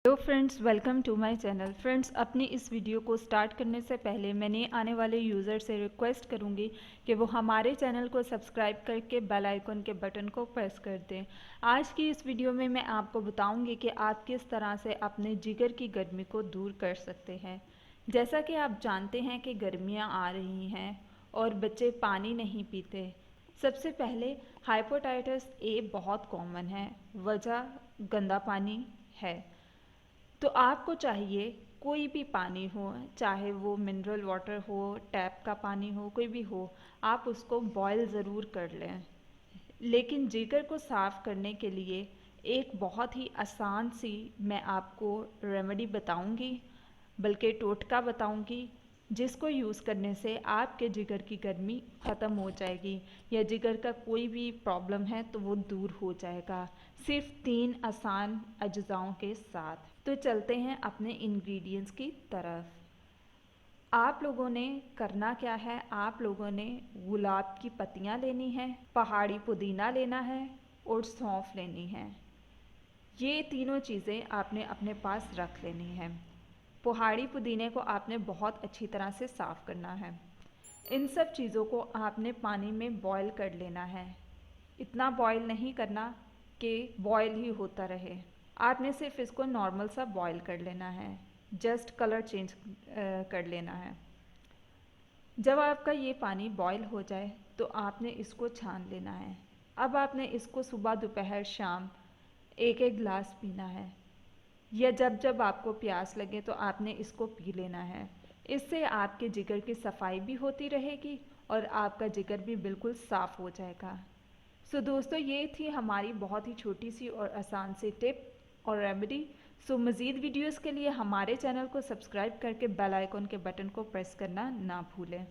Hello friends, welcome to my channel. Friends, अपनी इस video को स्टार्ट करने से पहले मैं नए आने वाले यूज़र से रिक्वेस्ट करूंगी कि वो हमारे चैनल को सब्सक्राइब करके बेल आइकन के बटन को प्रेस कर दें। आज की इस वीडियो में मैं आपको बताऊंगी कि आप किस तरह से अपने जिगर की गर्मी को दूर कर सकते हैं। जैसा कि आप जानते हैं कि गर्मियाँ आ रही हैं और बच्चे पानी नहीं पीते। सबसे पहले हाइपोटाइटिस ए बहुत कॉमन है, वजह गंदा पानी है। तो आपको चाहिए कोई भी पानी हो, चाहे वो मिनरल वाटर हो, टैप का पानी हो, कोई भी हो, आप उसको बॉयल ज़रूर कर लें। लेकिन जिगर को साफ़ करने के लिए एक बहुत ही आसान सी मैं आपको रेमेडी बताऊंगी, बल्कि टोटका बताऊंगी, जिसको यूज़ करने से आपके जिगर की गर्मी ख़त्म हो जाएगी या जिगर का कोई भी प्रॉब्लम है तो वो दूर हो जाएगा, सिर्फ 3 आसान अज्जाओं के साथ। तो चलते हैं अपने इंग्रेडिएंट्स की तरफ। आप लोगों ने करना क्या है, आप लोगों ने गुलाब की पत्तियां लेनी है, पहाड़ी पुदीना लेना है और सौंफ लेनी है। ये तीनों चीज़ें आपने अपने पास रख लेनी है। पहाड़ी पुदीने को आपने बहुत अच्छी तरह से साफ़ करना है। इन सब चीज़ों को आपने पानी में बॉईल कर लेना है। इतना बॉईल नहीं करना कि बॉईल ही होता रहे। आपने सिर्फ इसको नॉर्मल सा बॉईल कर लेना है, जस्ट कलर चेंज कर लेना है। जब आपका ये पानी बॉईल हो जाए तो आपने इसको छान लेना है। अब आपने इसको सुबह दोपहर शाम एक एक गिलास पीना है, या जब जब आपको प्यास लगे तो आपने इसको पी लेना है। इससे आपके जिगर की सफाई भी होती रहेगी और आपका जिगर भी बिल्कुल साफ़ हो जाएगा। सो दोस्तों, ये थी हमारी बहुत ही छोटी सी और आसान सी टिप और रेमेडी। सो मज़ीद वीडियोस के लिए हमारे चैनल को सब्सक्राइब करके बेल आइकन के बटन को प्रेस करना ना भूलें।